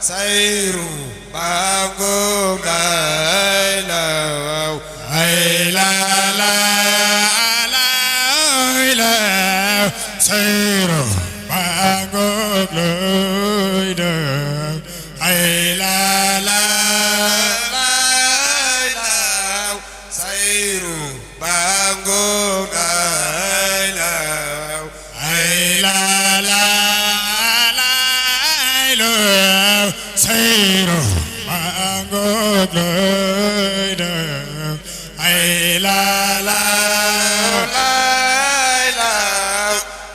Sayru ba ngô đại la ngược lời đời ai la la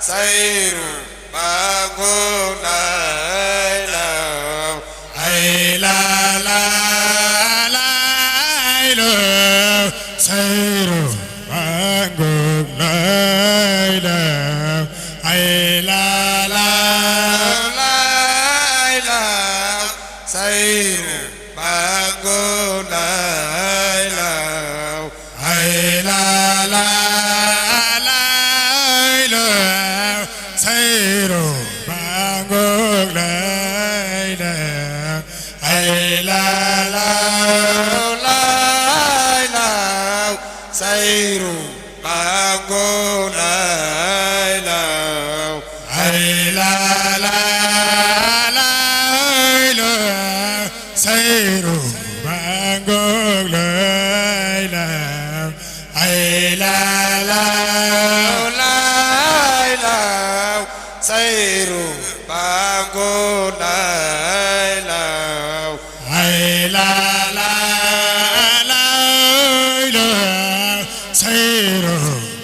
say ba ngô lại là ai la la say ba ngược lời đời ai la say ba ngô lại là ai la say ba ngược lại là ai la say ba ngô lại là ai la say ba ngược lại là ai la say ba ngô lại là ai la say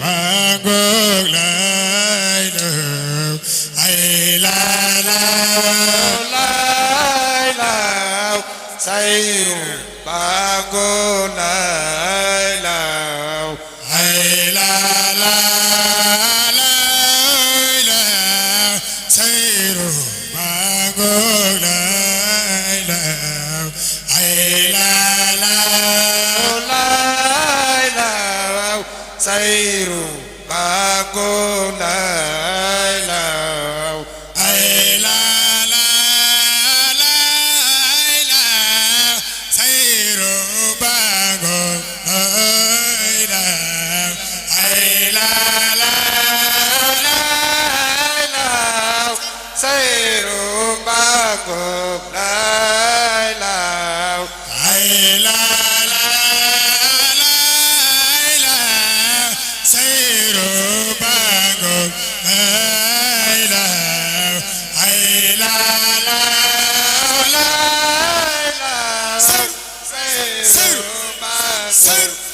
ba ngược lại là ai la say ba ngô lại là ai la say ba ngô lại là ai la say ba ngô lại là ai la say ba ngô lại là ai say ba ngô lại là ai say ba ngô lại là ai say ba ngô lại là ai say ba ngô lại là ai say ba ngô lại là ai say ba ngô lại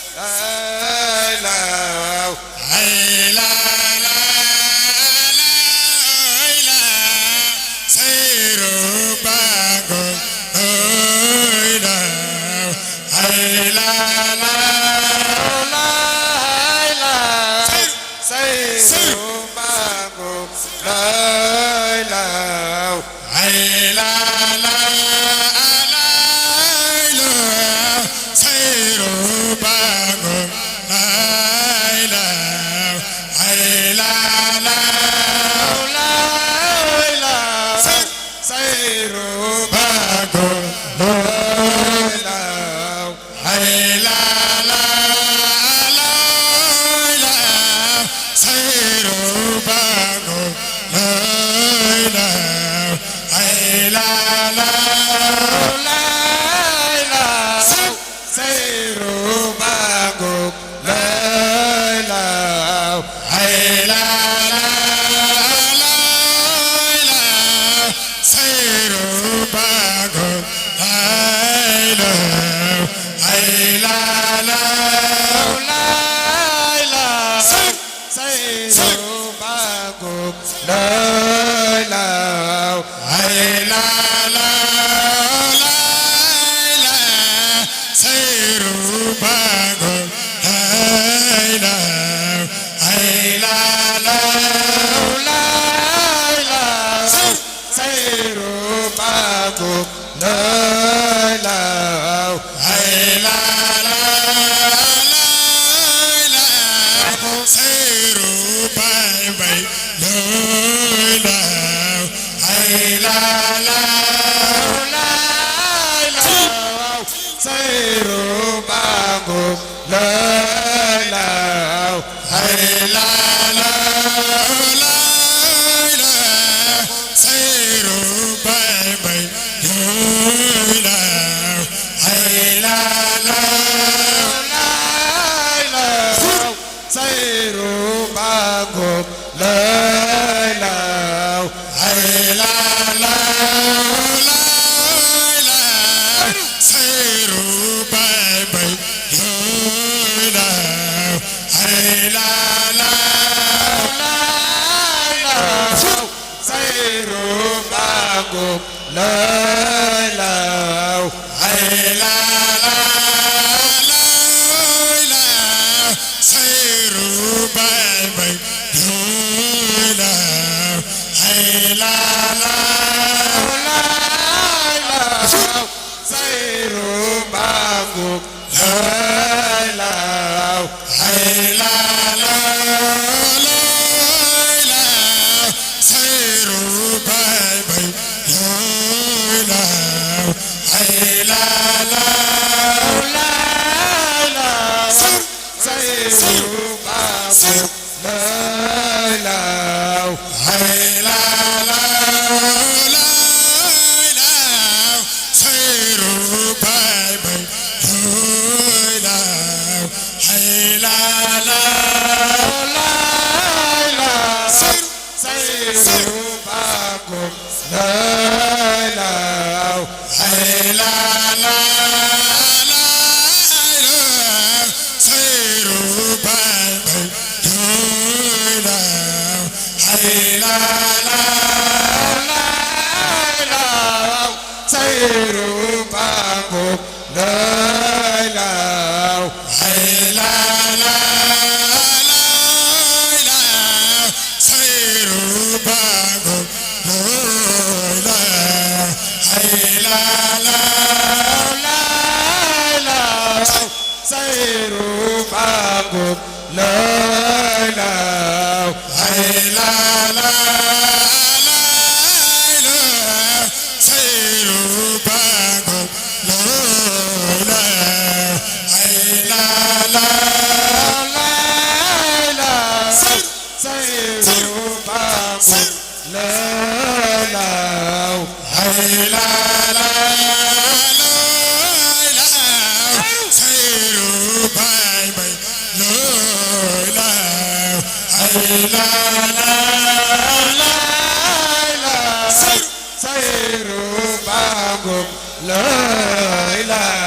là ai say ba ngô lại là ai say ba ngô lại là ai say ba ngô lại là ai say ba ngô lại là ai say ba ngô lại là ai say ba ngô lại là ai say ba ngô lại là ai say ba bảy lời là ai say ba ngô lại là ai say ba bảy lời là ai say ba ngô lại là ai say بانغوك لا إله إلا الله سيرو باي باي لا إله إلا الله سيرو بانغوك لا إله إلا الله سيرو باي باي لا إله إلا الله سيرو بانغوك لا إله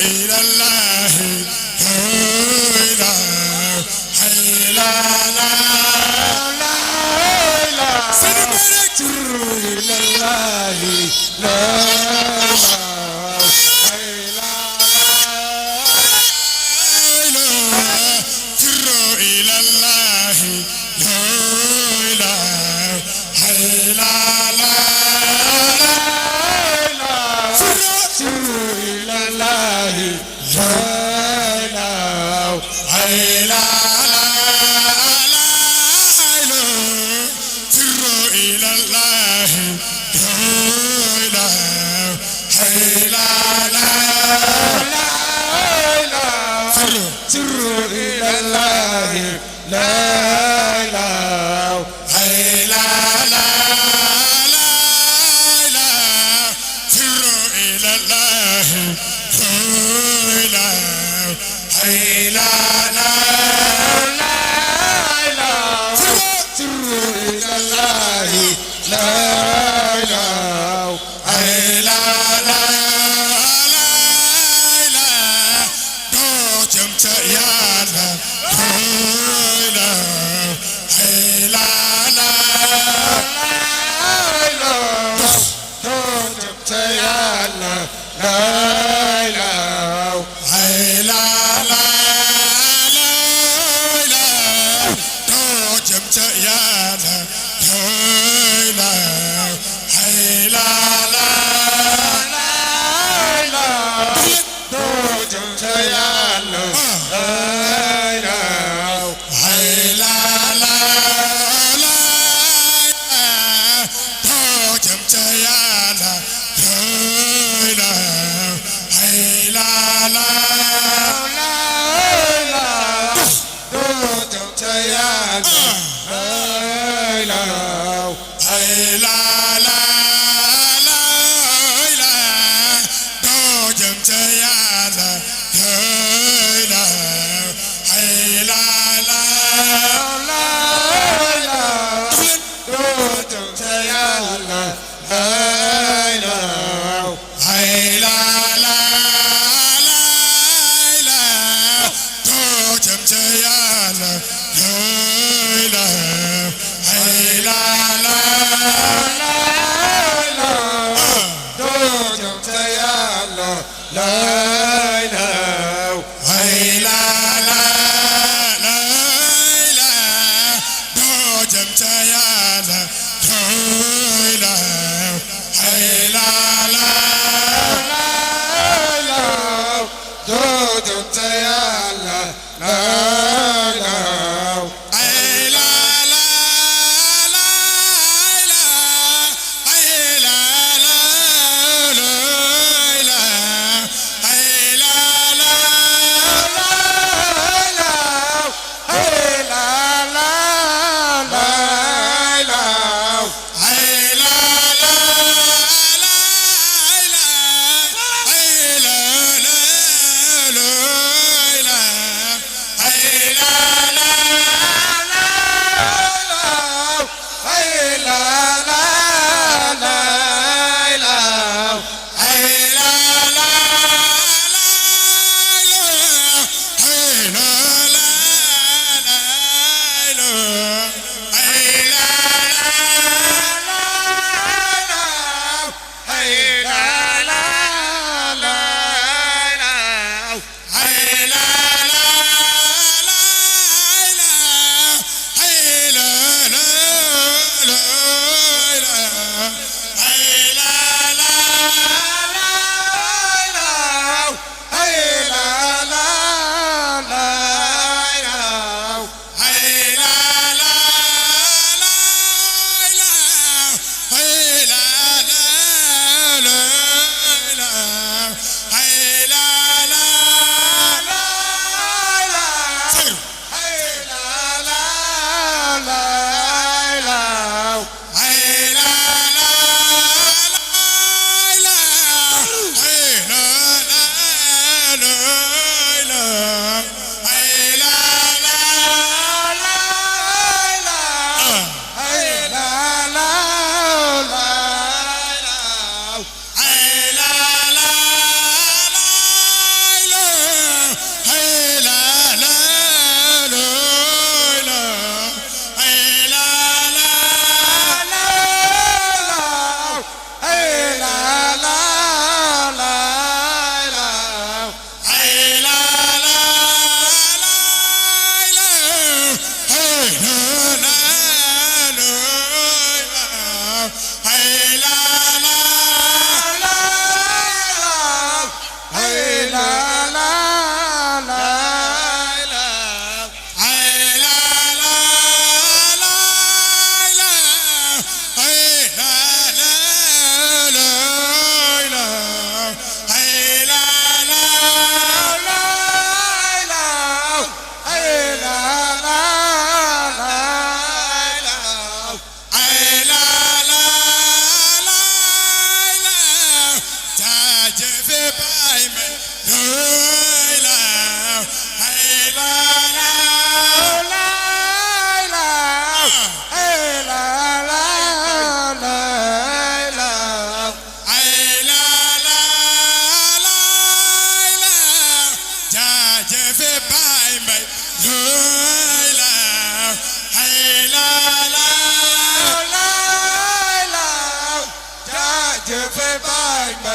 إلى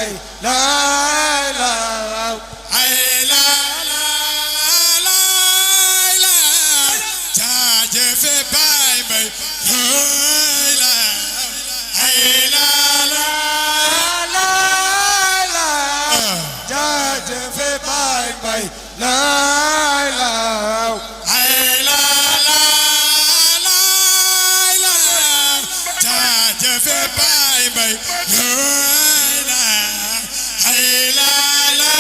bay la la ay la la la la jaajëfe baay bay la ay la la la la jaajëfe baay bay la la ay la la la la jaajëfe baay bay la ay la la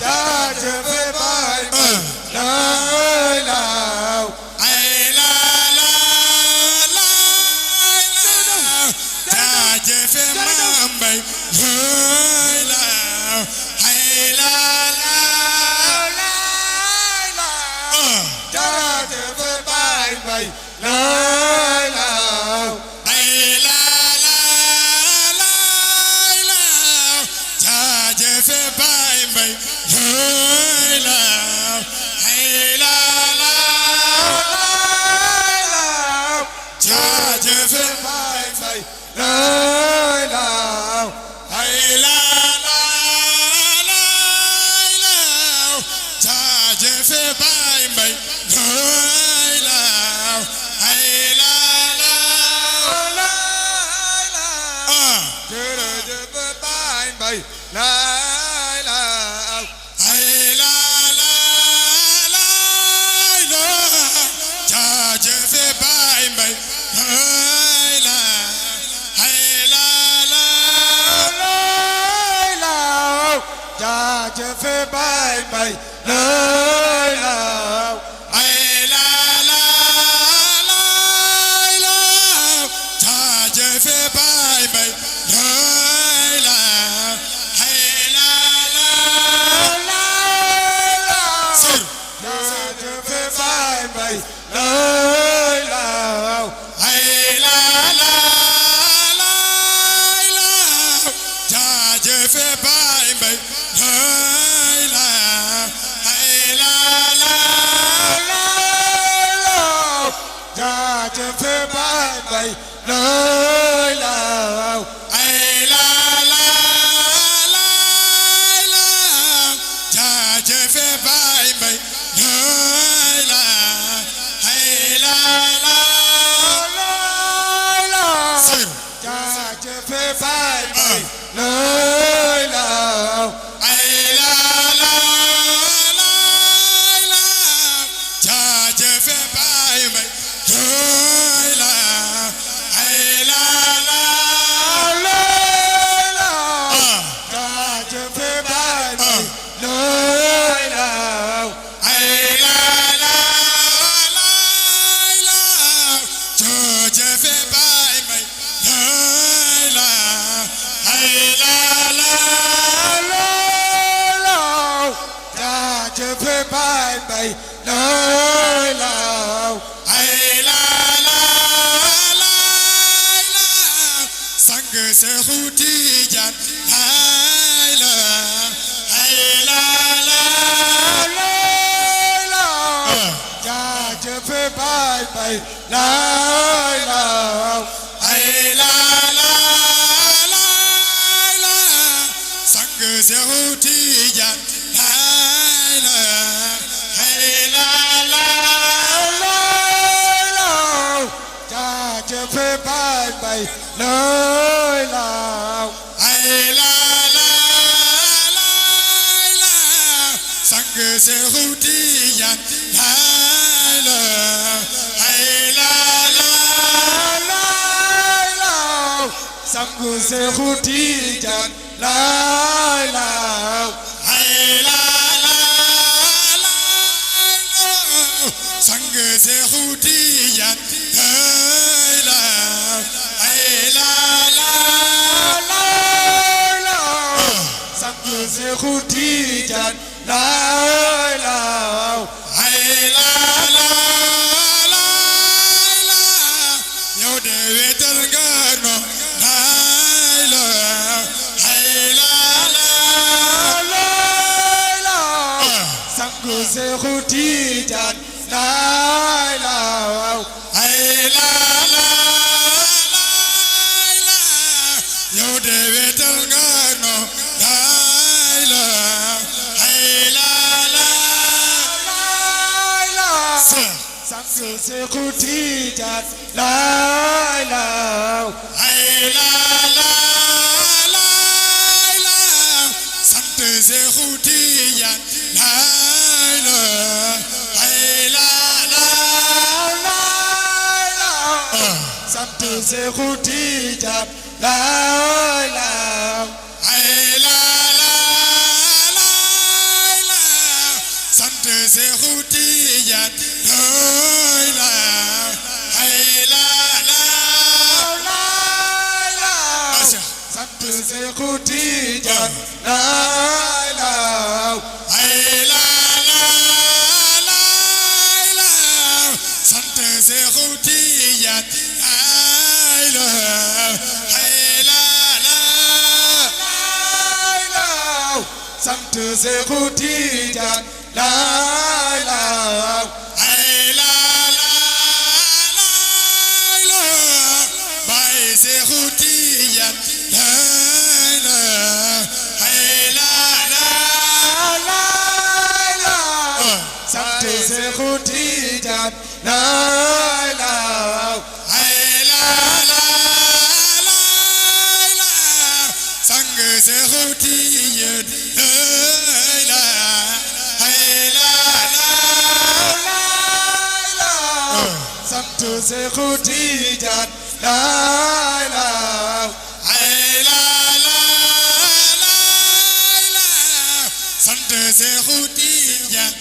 jaajëfe baay bay la la ay la la la jaajëfe maam bay la ay la la jaajëfe baay bay la la ay la la la jaajëfe baay bay la ay la la jaajëfe baay bay la la ay la la la jaajëfe baay bay la ay la la jërëjëf baay bay la la ay la la la jaajëfe baay bay la ay la la jaajëfe baay bay la la ay la la la jaajëfe baay bay la ay la la jaajëfe baay bay la la ay la la la jaajëfe baay bay la ay la la jaajëfe baay bay la la ay la la la jaajëfe baay bay la ay la la jaajëfe baay bay la la ay la la la jaajëfe baay bay la ay la la jaajëfe baay bay la la ay la la la jaajëfe baay bay la ay la la jaajëfe baay bay la la ay la la la sang Seexu Tijaan ay la la jaajëfe baay bay la la ay la la la sang Seexu Tijaan ay la la jaajëfe baay bay la la ay la la sang Seexu Tijaan ay la sangu Seexu Tijaan la la ay la sang Seexu Tijaan ay la sangu Seexu Tijaan la la ay la yow de wetal nga no ay la sangu Seexu Tijaan la la ay la sang Seexu Tijaan la ilaha la sant Seexu Tijaan la sant Seexu Tijaan la ilaha sant Seexu Tijaan sant Seexu Tijaan la ilaha sant Seexu Tijaan sant Seexu Tijaan la ilaha Baay Seexu Tijaan sant Seexu Tijaan la ilaha sang Seexu Tijaan sant Seexu Tijaan la ilaha sant Seexu Tijaan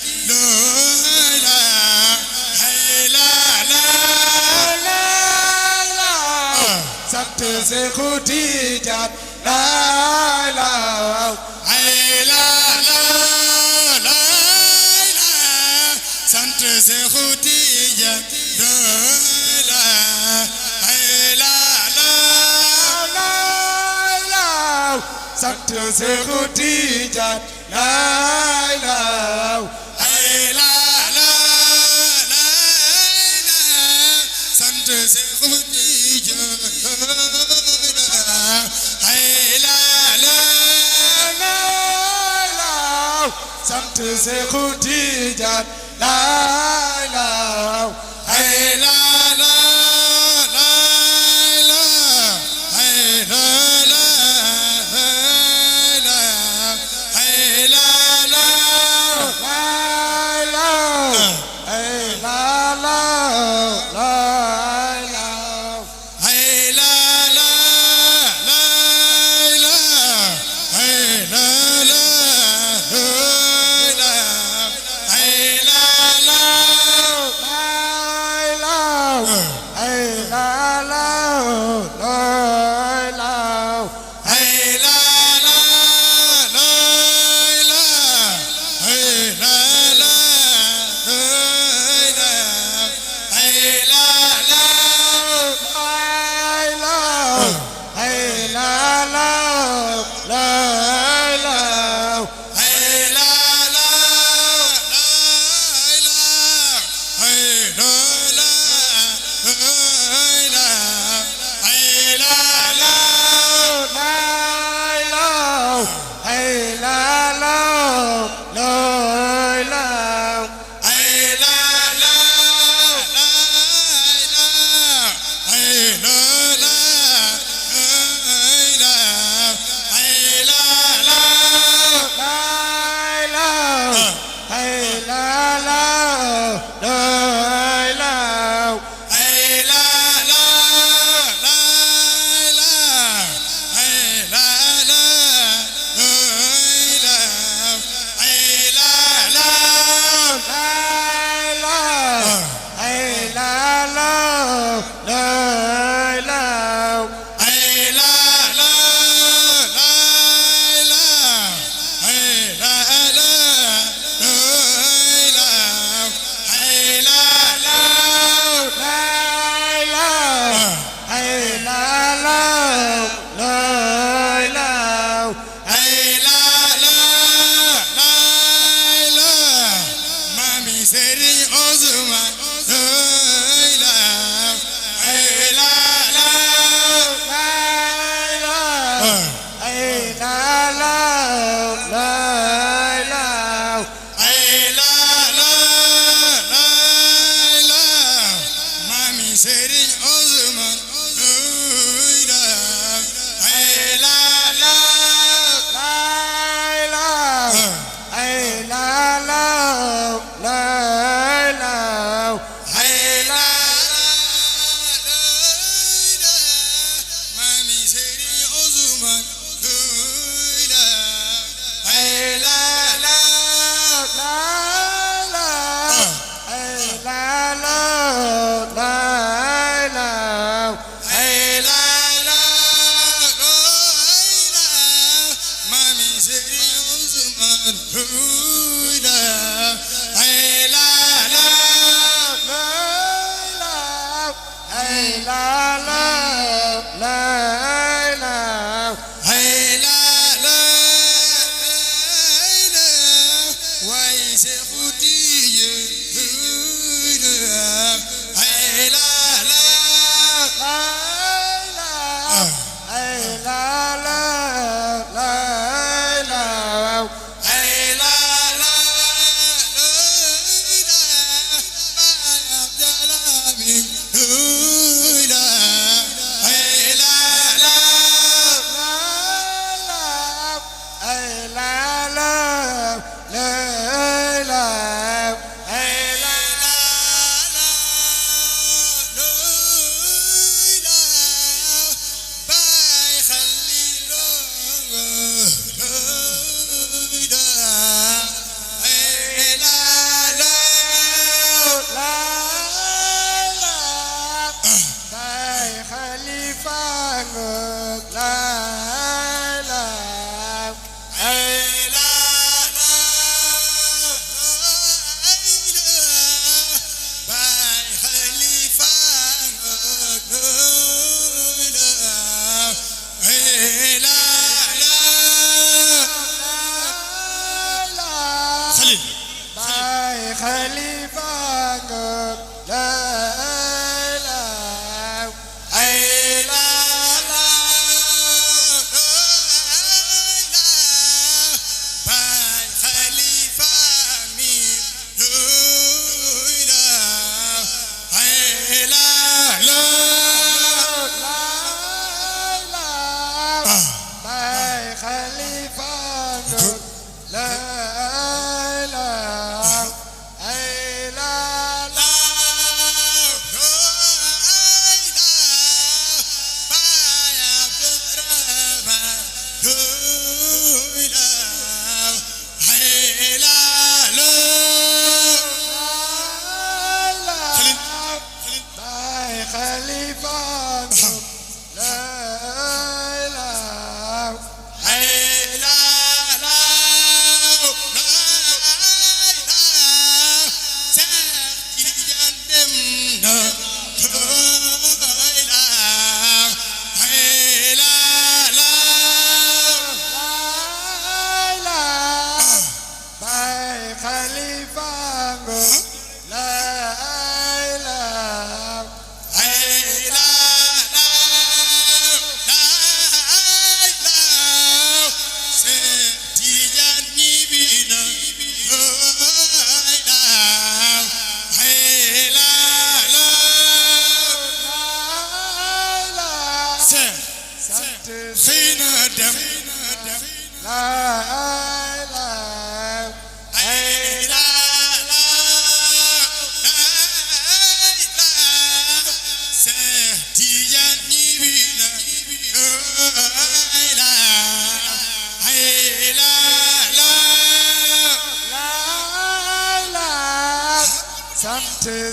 sant Seexu Tijaan la ilaha sant Seexu Tijaan sant Seexu Tijaan la ilaha sant Seexu Tijaan sant Seexu Tijaan la ilaha khalifa ngập la ilaha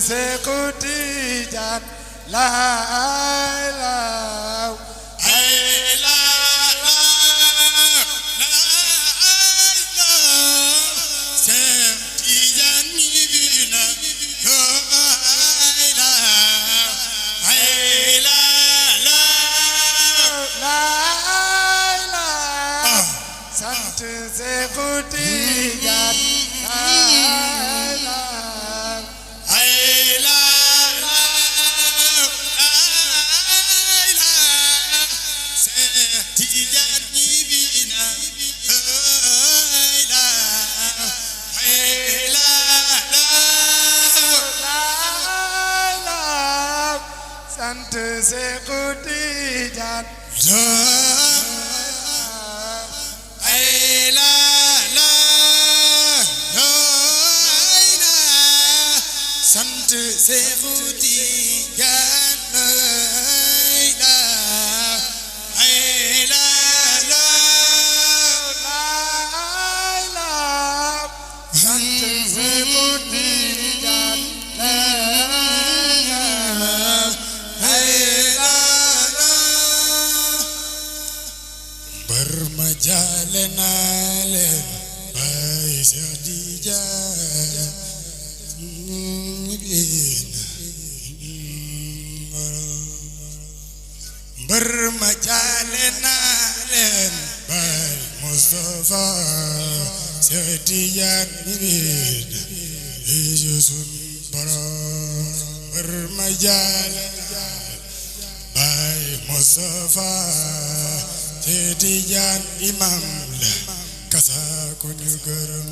Seexu Tijaan la ilaha Seexu Tijaan sant Seexu Tijaan sant Seexu Tijaan jale naa leen Baay Seex Tijaan mbër ma jale naa leen Baay Mustafa Seex Tijaan sun borom mbër ma jale Baay Mustafa Seex Tijaan imam la kasa ku ñu gërëm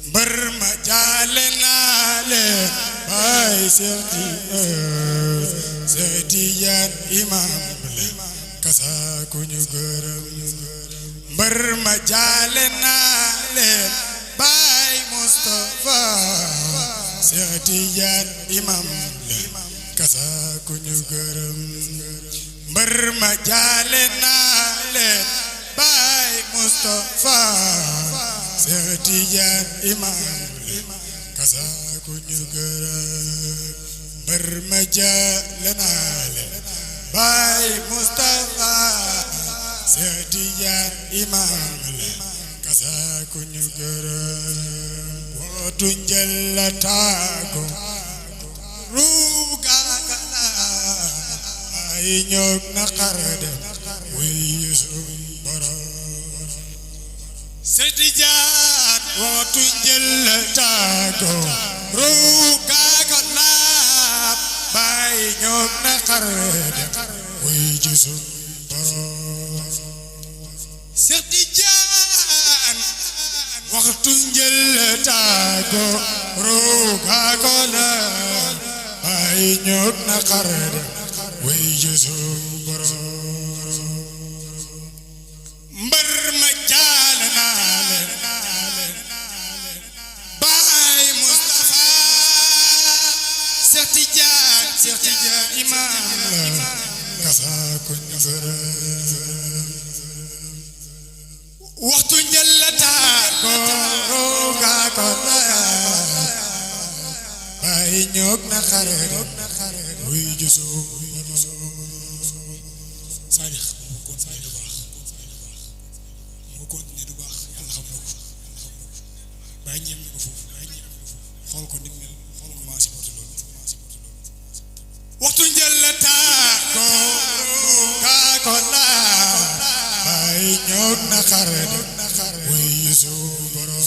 mbër ma jaale naa leen Baay Seex Tijaan imam la kasa ku ñu gërëm mbër ma jaale naa leen Baay Mustafa Seex Tijaan imam la kasa ku ñu gërëm mbër ma jaale naa leen Baay Mustafa Seex Tijaan imam la kasa ku ñu gërëm mbër ma jaale naa leen Baay Mustafa Seex Tijaan imam la kasa ku ñu gërëm wootu njël la taago ruuga ay ñoog naqar dem wuy sun borom Cheikh Tidiane waxtu njël tàggo ruuga ko laab bàyyi ñoom na xar de wuy ji sun borom Cheikh Tidiane waxtu njël tàggo ruuga ko laab bàyyi ñoom na xar de wuy ji sun borom mbar ma jaal naa leen baay Mustafa Cheikh Tidiane imam la kasa ko ñëfërëm waxtu njëllata ko rooga ko la baay ñoog na xare wuy jusu Sadikh continuer du baax yàlla xam na ko bàyyi ñeem ko foofu xool ko nit mel xool ko maa supporté loolu waxtu njël la tàggo kaa ko laa bàyyi ñoog na xare wuy Yuusu borom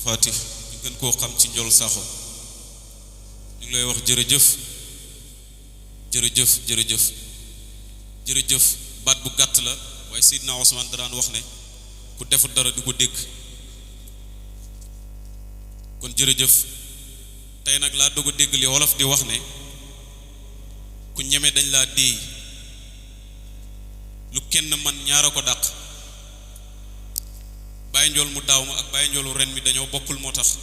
Fatih ñu gën koo xam ci Ndiol Sakho ñu ngi lay wax jërëjëf jërëjëf jërëjëf jërëjëf baat bu gàtt la waaye Seydina Ousmane da daan wax ne ku defut dara du ko dégg kon jërëjëf tey nag laa doog a dégg li wolof di wax ne ku ñeme dañ laa déey lu kenn man ñaara ko dàq Baye Ndiol mu daaw ma ak Baye Ndiolu ren mi dañoo bokkul moo tax